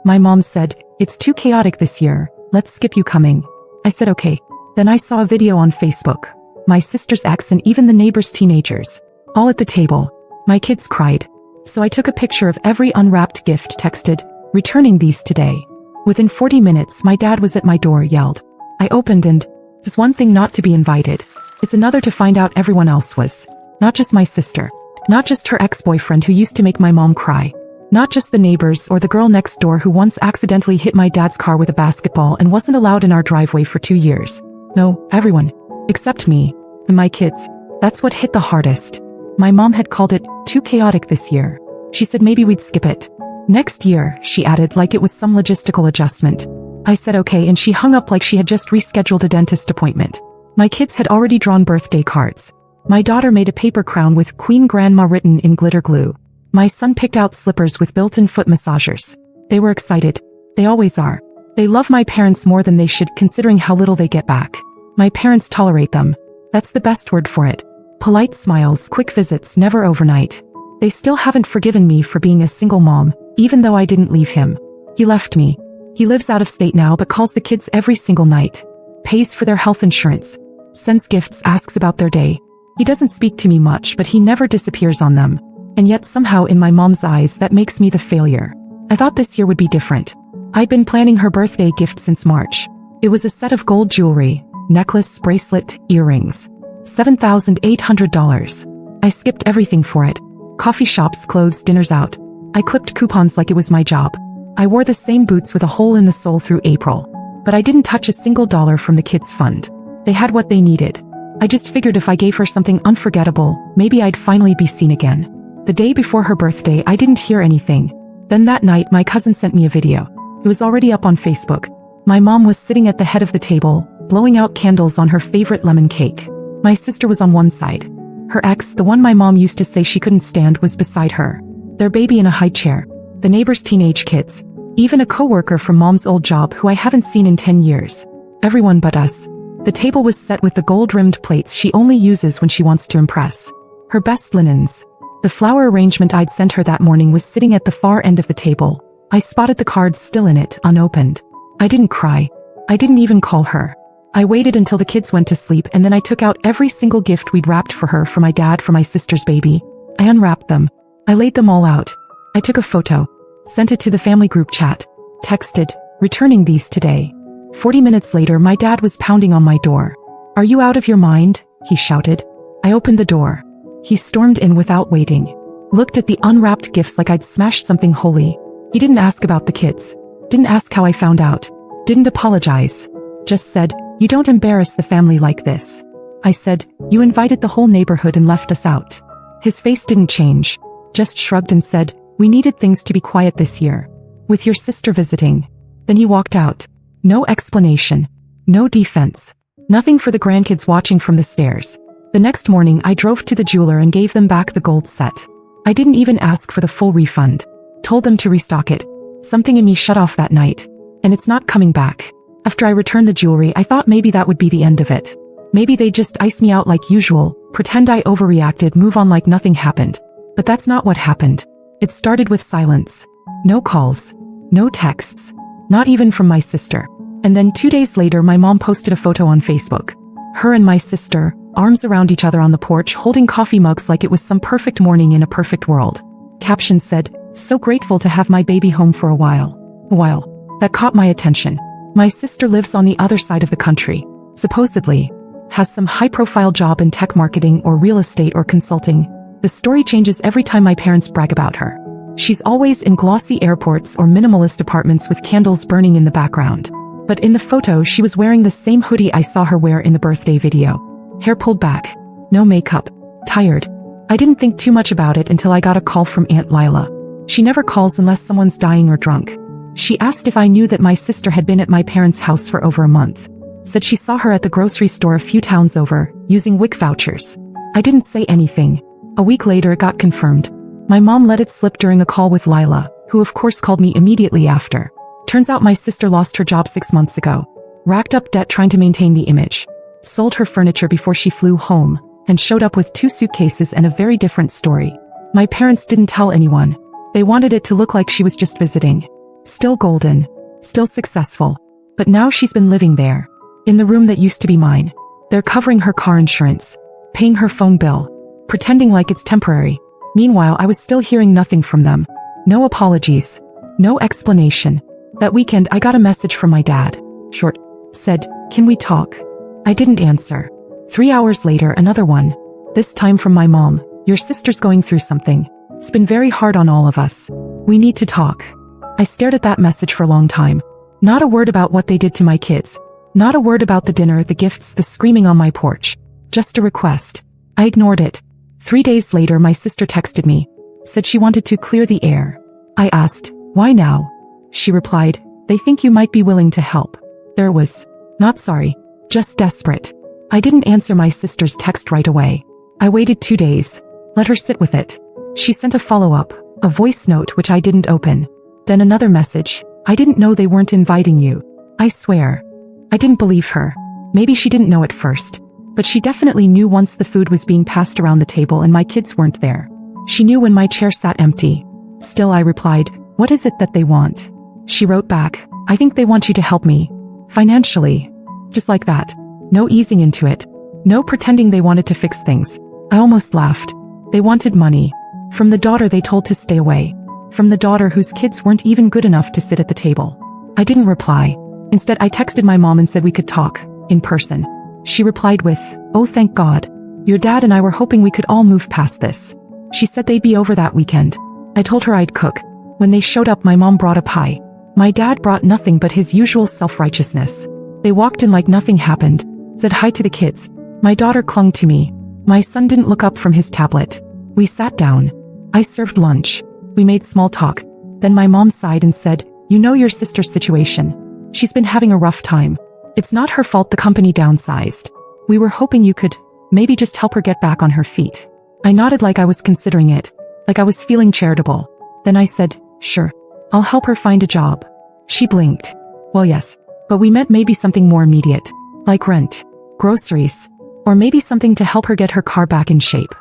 My mom said, "It's too chaotic this year, let's skip you coming." I said okay. Then I saw a video on Facebook. My sister's ex and even the neighbors' teenagers. All at the table. My kids cried. So I took a picture of every unwrapped gift, texted, "Returning these today." Within 40 minutes my dad was at my door, yelled. I opened and, it's one thing not to be invited. It's another to find out everyone else was. Not just my sister. Not just her ex-boyfriend who used to make my mom cry. Not just the neighbors or the girl next door who once accidentally hit my dad's car with a basketball and wasn't allowed in our driveway for 2 years. No, everyone. Except me. And my kids. That's what hit the hardest. My mom had called it too chaotic this year. She said maybe we'd skip it. Next year, she added, like it was some logistical adjustment. I said okay, and she hung up like she had just rescheduled a dentist appointment. My kids had already drawn birthday cards. My daughter made a paper crown with Queen Grandma written in glitter glue. My son picked out slippers with built-in foot massagers. They were excited. They always are. They love my parents more than they should, considering how little they get back. My parents tolerate them. That's the best word for it. Polite smiles, quick visits, never overnight. They still haven't forgiven me for being a single mom, even though I didn't leave him. He left me. He lives out of state now but calls the kids every single night. Pays for their health insurance. Sends gifts, asks about their day. He doesn't speak to me much, but he never disappears on them. And yet somehow in my mom's eyes that makes me the failure. I thought this year would be different. I'd been planning her birthday gift since March. It was a set of gold jewelry, necklace, bracelet, earrings. $7,800. I skipped everything for it. Coffee shops, clothes, dinners out. I clipped coupons like it was my job. I wore the same boots with a hole in the sole through April. But I didn't touch a single dollar from the kids' fund. They had what they needed. I just figured if I gave her something unforgettable, maybe I'd finally be seen again. The day before her birthday, I didn't hear anything. Then that night, my cousin sent me a video. It was already up on Facebook. My mom was sitting at the head of the table, blowing out candles on her favorite lemon cake. My sister was on one side. Her ex, the one my mom used to say she couldn't stand, was beside her. Their baby in a high chair. The neighbor's teenage kids. Even a coworker from mom's old job who I haven't seen in 10 years. Everyone but us. The table was set with the gold-rimmed plates she only uses when she wants to impress. Her best linens. The flower arrangement I'd sent her that morning was sitting at the far end of the table. I spotted the cards still in it, unopened. I didn't cry. I didn't even call her. I waited until the kids went to sleep, and then I took out every single gift we'd wrapped for her, for my dad, for my sister's baby. I unwrapped them. I laid them all out. I took a photo. Sent it to the family group chat. Texted, "Returning these today." 40 minutes later, my dad was pounding on my door. "Are you out of your mind?" he shouted. I opened the door. He stormed in without waiting. Looked at the unwrapped gifts like I'd smashed something holy. He didn't ask about the kids. Didn't ask how I found out. Didn't apologize. Just said, "You don't embarrass the family like this." I said, "You invited the whole neighborhood and left us out." His face didn't change. Just shrugged and said, "We needed things to be quiet this year. With your sister visiting." Then he walked out. No explanation. No defense. Nothing for the grandkids watching from the stairs. The next morning I drove to the jeweler and gave them back the gold set. I didn't even ask for the full refund. Told them to restock it. Something in me shut off that night. And it's not coming back. After I returned the jewelry, I thought maybe that would be the end of it. Maybe they'd just ice me out like usual, pretend I overreacted, move on like nothing happened. But that's not what happened. It started with silence. No calls. No texts. Not even from my sister. And then 2 days later, my mom posted a photo on Facebook. Her and my sister, arms around each other on the porch, holding coffee mugs like it was some perfect morning in a perfect world. Caption said, "So grateful to have my baby home for a while." That caught my attention. My sister lives on the other side of the country. Supposedly. Has some high-profile job in tech marketing or real estate or consulting. The story changes every time my parents brag about her. She's always in glossy airports or minimalist apartments with candles burning in the background. But in the photo, she was wearing the same hoodie I saw her wear in the birthday video. Hair pulled back. No makeup. Tired. I didn't think too much about it until I got a call from Aunt Lila. She never calls unless someone's dying or drunk. She asked if I knew that my sister had been at my parents' house for over a month. Said she saw her at the grocery store a few towns over, using WIC vouchers. I didn't say anything. A week later it got confirmed. My mom let it slip during a call with Lila, who of course called me immediately after. Turns out my sister lost her job 6 months ago. Racked up debt trying to maintain the image. Sold her furniture before she flew home, and showed up with 2 suitcases and a very different story. My parents didn't tell anyone. They wanted it to look like she was just visiting. Still golden. Still successful. But now she's been living there. In the room that used to be mine. They're covering her car insurance. Paying her phone bill. Pretending like it's temporary. Meanwhile, I was still hearing nothing from them. No apologies. No explanation. That weekend, I got a message from my dad. Short. Said, "Can we talk?" I didn't answer. 3 hours later, another one. This time from my mom. "Your sister's going through something. It's been very hard on all of us. We need to talk." I stared at that message for a long time. Not a word about what they did to my kids. Not a word about the dinner, the gifts, the screaming on my porch. Just a request. I ignored it. 3 days later, my sister texted me. Said she wanted to clear the air. I asked, "Why now?" She replied, "They think you might be willing to help." There was. Not sorry. Just desperate. I didn't answer my sister's text right away. I waited 2 days. Let her sit with it. She sent a follow-up, a voice note which I didn't open. Then another message. "I didn't know they weren't inviting you." I swear. I didn't believe her. Maybe she didn't know at first. But she definitely knew once the food was being passed around the table and my kids weren't there. She knew when my chair sat empty. Still, I replied, "What is it that they want?" She wrote back, "I think they want you to help me. Financially." Just like that. No easing into it. No pretending they wanted to fix things. I almost laughed. They wanted money. From the daughter they told to stay away. From the daughter whose kids weren't even good enough to sit at the table. I didn't reply. Instead, I texted my mom and said we could talk, in person. She replied with, "Oh, thank God. Your dad and I were hoping we could all move past this." She said they'd be over that weekend. I told her I'd cook. When they showed up, my mom brought a pie. My dad brought nothing but his usual self-righteousness. They walked in like nothing happened, said hi to the kids. My daughter clung to me. My son didn't look up from his tablet. We sat down. I served lunch. We made small talk. Then my mom sighed and said, "You know your sister's situation. She's been having a rough time. It's not her fault the company downsized. We were hoping you could, maybe just help her get back on her feet." I nodded like I was considering it, like I was feeling charitable. Then I said, "Sure. I'll help her find a job." She blinked. "Well, yes, but we meant maybe something more immediate, like rent, groceries, or maybe something to help her get her car back in shape."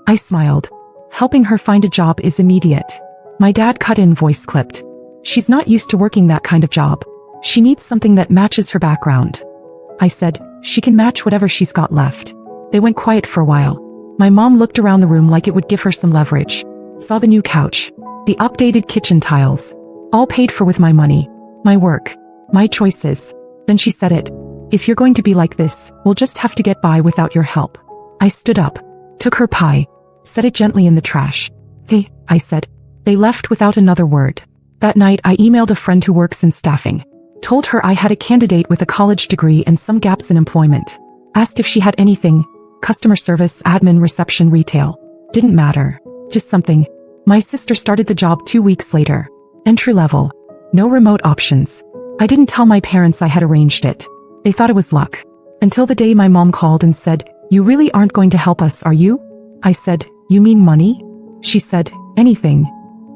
I smiled. "Helping her find a job is immediate." My dad cut in, voice clipped. "She's not used to working that kind of job. She needs something that matches her background." I said, "She can match whatever she's got left." They went quiet for a while. My mom looked around the room like it would give her some leverage. Saw the new couch. The updated kitchen tiles. All paid for with my money. My work. My choices. Then she said it. "If you're going to be like this, we'll just have to get by without your help." I stood up. Took her pie. Set it gently in the trash. "Hey," I said. They left without another word. That night I emailed a friend who works in staffing. Told her I had a candidate with a college degree and some gaps in employment. Asked if she had anything. Customer service, admin, reception, retail. Didn't matter. Just something. My sister started the job 2 weeks later. Entry level. No remote options. I didn't tell my parents I had arranged it. They thought it was luck. Until the day my mom called and said, "You really aren't going to help us, are you?" I said, "You mean money?" She said, "Anything."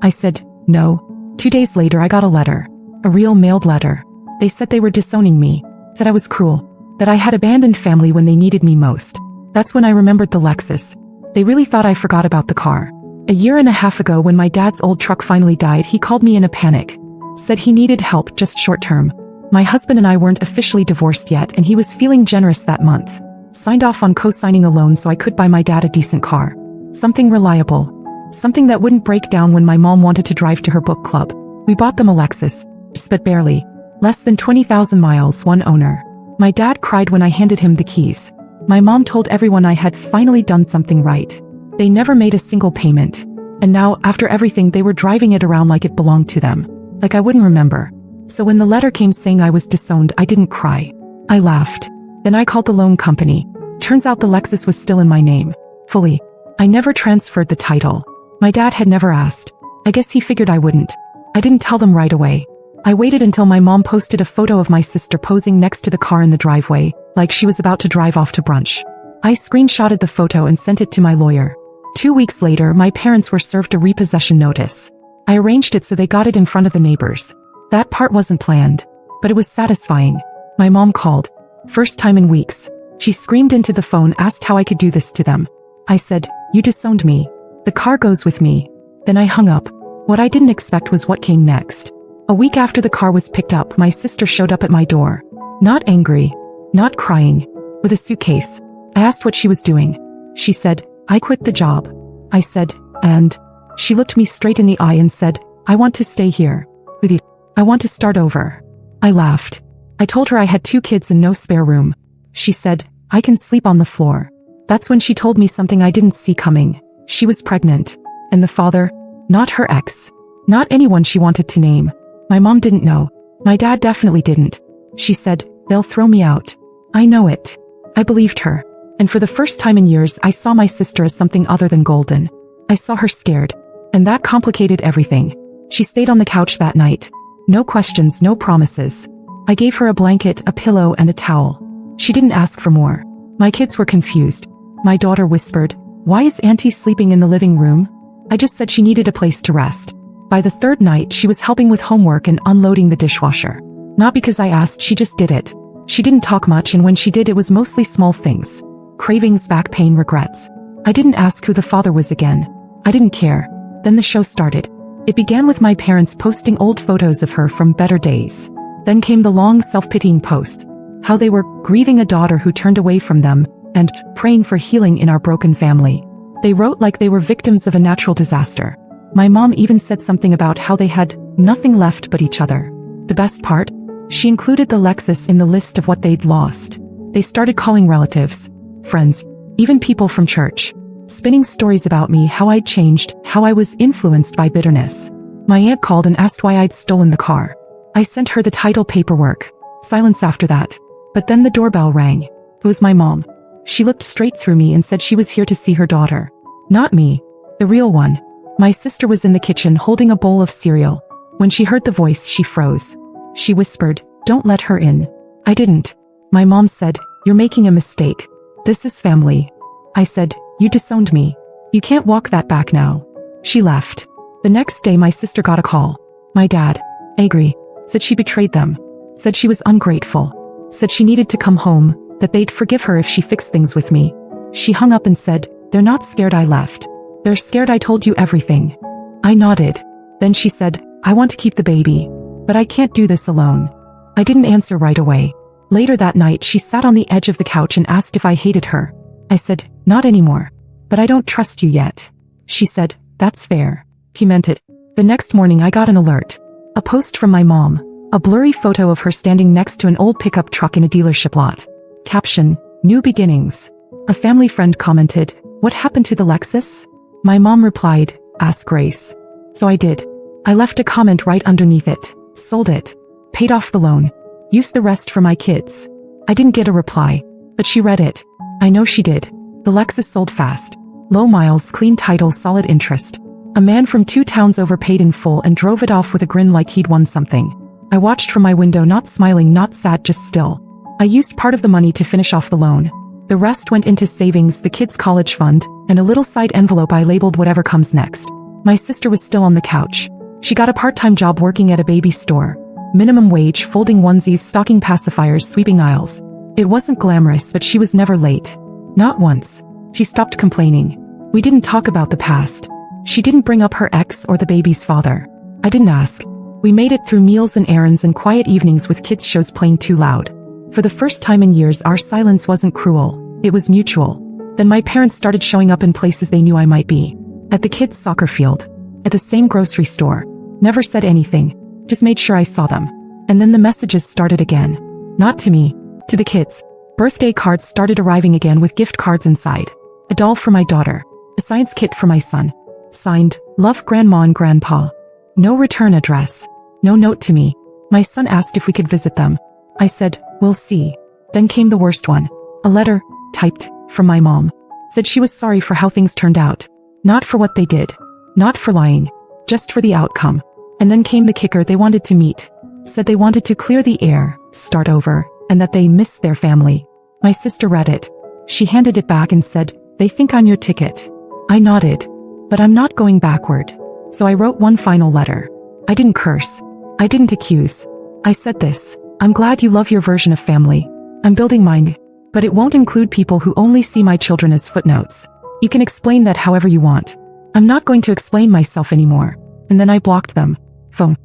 I said, "No." 2 days later I got a letter. A real mailed letter. They said they were disowning me. Said I was cruel. That I had abandoned family when they needed me most. That's when I remembered the Lexus. They really thought I forgot about the car. A year and a half ago, when my dad's old truck finally died, he called me in a panic. Said he needed help, just short term. My husband and I weren't officially divorced yet, and he was feeling generous that month. Signed off on co-signing a loan so I could buy my dad a decent car. Something reliable. Something that wouldn't break down when my mom wanted to drive to her book club. We bought them a Lexus. Just but barely. Less than 20,000 miles, one owner. My dad cried when I handed him the keys. My mom told everyone I had finally done something right. They never made a single payment. And now, after everything, they were driving it around like it belonged to them. Like I wouldn't remember. So when the letter came saying I was disowned, I didn't cry. I laughed. Then I called the loan company. Turns out the Lexus was still in my name. Fully. I never transferred the title. My dad had never asked. I guess he figured I wouldn't. I didn't tell them right away. I waited until my mom posted a photo of my sister posing next to the car in the driveway, like she was about to drive off to brunch. I screenshotted the photo and sent it to my lawyer. 2 weeks later, my parents were served a repossession notice. I arranged it so they got it in front of the neighbors. That part wasn't planned, but it was satisfying. My mom called. First time in weeks. She screamed into the phone, asked how I could do this to them. I said, "You disowned me. The car goes with me." Then I hung up. What I didn't expect was what came next. A week after the car was picked up, my sister showed up at my door. Not angry, not crying, with a suitcase. I asked what she was doing. She said, I quit the job. I said, and? She looked me straight in the eye and said, I want to stay here. With you. I want to start over. I laughed. I told her I had 2 kids and no spare room. She said, I can sleep on the floor. That's when she told me something I didn't see coming. She was pregnant. And the father? Not her ex. Not anyone she wanted to name. My mom didn't know. My dad definitely didn't. She said, they'll throw me out. I know it. I believed her. And for the first time in years, I saw my sister as something other than golden. I saw her scared. And that complicated everything. She stayed on the couch that night. No questions, no promises. I gave her a blanket, a pillow, and a towel. She didn't ask for more. My kids were confused. My daughter whispered, why is Auntie sleeping in the living room? I just said she needed a place to rest. By the 3rd night, she was helping with homework and unloading the dishwasher. Not because I asked, she just did it. She didn't talk much, and when she did, it was mostly small things. Cravings, back pain, regrets. I didn't ask who the father was again. I didn't care. Then the show started. It began with my parents posting old photos of her from better days. Then came the long self-pitying posts. How they were grieving a daughter who turned away from them, and praying for healing in our broken family. They wrote like they were victims of a natural disaster. My mom even said something about how they had nothing left but each other. The best part? She included the Lexus in the list of what they'd lost. They started calling relatives, friends, even people from church, spinning stories about me, how I'd changed, how I was influenced by bitterness. My aunt called and asked why I'd stolen the car. I sent her the title paperwork. Silence after that. But then the doorbell rang. It was my mom. She looked straight through me and said she was here to see her daughter. Not me. The real one. My sister was in the kitchen holding a bowl of cereal. When she heard the voice, she froze. She whispered, don't let her in. I didn't. My mom said, you're making a mistake. This is family. I said, you disowned me. You can't walk that back now. She left. The next day my sister got a call. My dad, angry, said she betrayed them. Said she was ungrateful. Said she needed to come home, that they'd forgive her if she fixed things with me. She hung up and said, they're not scared I left. They're scared I told you everything. I nodded. Then she said, I want to keep the baby. But I can't do this alone. I didn't answer right away. Later that night she sat on the edge of the couch and asked if I hated her. I said, not anymore. But I don't trust you yet. She said, that's fair. He meant it. The next morning I got an alert. A post from my mom. A blurry photo of her standing next to an old pickup truck in a dealership lot. Caption, New Beginnings. A family friend commented, what happened to the Lexus? My mom replied, ask Grace. So I did. I left a comment right underneath it. Sold it. Paid off the loan. Used the rest for my kids. I didn't get a reply, but she read it. I know she did. The Lexus sold fast. Low miles, clean title, solid interest. A man from 2 towns over paid in full and drove it off with a grin like he'd won something. I watched from my window, not smiling, not sad, just still. I used part of the money to finish off the loan. The rest went into savings, the kids' college fund, and a little side envelope I labeled whatever comes next. My sister was still on the couch. She got a part-time job working at a baby store. Minimum wage, folding onesies, stocking pacifiers, sweeping aisles. It wasn't glamorous, but she was never late. Not once. She stopped complaining. We didn't talk about the past. She didn't bring up her ex or the baby's father. I didn't ask. We made it through meals and errands and quiet evenings with kids' shows playing too loud. For the first time in years, our silence wasn't cruel. It was mutual. Then my parents started showing up in places they knew I might be. At the kids' soccer field. At the same grocery store. Never said anything. Just made sure I saw them. And then the messages started again. Not to me. To the kids. Birthday cards started arriving again with gift cards inside. A doll for my daughter. A science kit for my son. Signed, Love Grandma and Grandpa. No return address. No note to me. My son asked if we could visit them. I said, we'll see. Then came the worst one. A letter, typed, from my mom. Said she was sorry for how things turned out. Not for what they did. Not for lying. Just for the outcome. And then came the kicker, they wanted to meet. Said they wanted to clear the air, start over, and that they missed their family. My sister read it. She handed it back and said, they think I'm your ticket. I nodded. But I'm not going backward. So I wrote one final letter. I didn't curse. I didn't accuse. I said this. I'm glad you love your version of family. I'm building mine. But it won't include people who only see my children as footnotes. You can explain that however you want. I'm not going to explain myself anymore. And then I blocked them. Phone.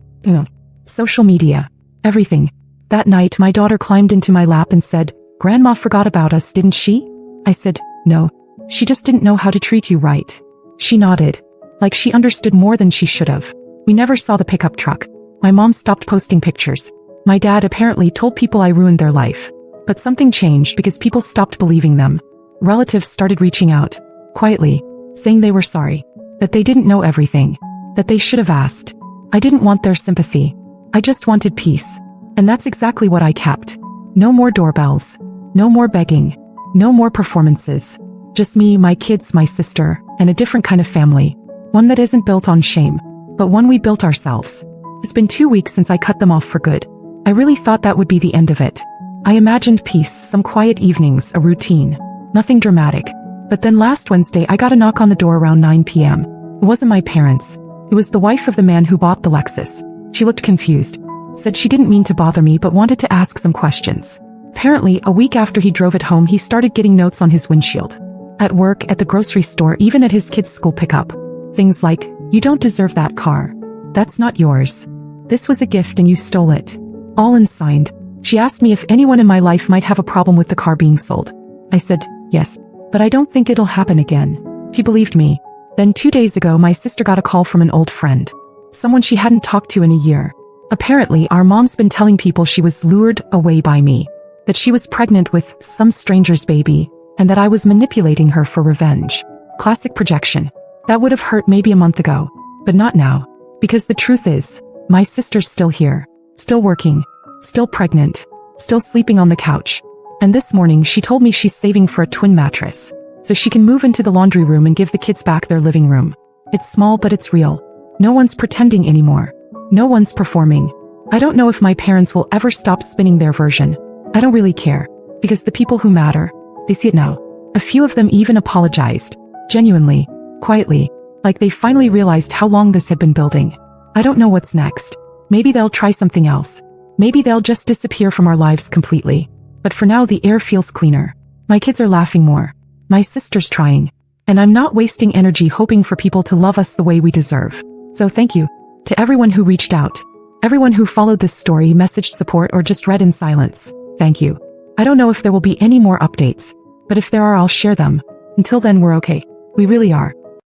social media, everything. That night, my daughter climbed into my lap and said, "Grandma forgot about us, didn't she?" I said, "No. She just didn't know how to treat you right." She nodded, like she understood more than she should have. We never saw the pickup truck. My mom stopped posting pictures. My dad apparently told people I ruined their life. But something changed because people stopped believing them. Relatives started reaching out, quietly, saying they were sorry, that they didn't know everything, that they should have asked. I didn't want their sympathy. I just wanted peace. And that's exactly what I kept. No more doorbells. No more begging. No more performances. Just me, my kids, my sister, and a different kind of family. One that isn't built on shame, but one we built ourselves. It's been 2 weeks since I cut them off for good. I really thought that would be the end of it. I imagined peace, some quiet evenings, a routine. Nothing dramatic. But then last Wednesday I got a knock on the door around 9 p.m. It wasn't my parents. It was the wife of the man who bought the Lexus. She looked confused. Said she didn't mean to bother me but wanted to ask some questions. Apparently, a week after he drove it home he started getting notes on his windshield. At work, at the grocery store, even at his kids' school pickup. Things like, "You don't deserve that car. That's not yours. This was a gift and you stole it." All unsigned. She asked me if anyone in my life might have a problem with the car being sold. I said, yes, but I don't think it'll happen again. He believed me. Then 2 days ago my sister got a call from an old friend. Someone she hadn't talked to in a year. Apparently our mom's been telling people she was lured away by me. That she was pregnant with some stranger's baby, and that I was manipulating her for revenge. Classic projection. That would have hurt maybe a month ago, but not now. Because the truth is, my sister's still here. Still working. Still pregnant. Still sleeping on the couch. And this morning she told me she's saving for a twin mattress, so she can move into the laundry room and give the kids back their living room. It's small but it's real. No one's pretending anymore. No one's performing. I don't know if my parents will ever stop spinning their version. I don't really care. Because the people who matter, they see it now. A few of them even apologized. Genuinely. Quietly. Like they finally realized how long this had been building. I don't know what's next. Maybe they'll try something else. Maybe they'll just disappear from our lives completely. But for now the air feels cleaner. My kids are laughing more. My sister's trying. And I'm not wasting energy hoping for people to love us the way we deserve. So thank you. To everyone who reached out. Everyone who followed this story, messaged support, or just read in silence. Thank you. I don't know if there will be any more updates. But if there are, I'll share them. Until then, we're okay. We really are.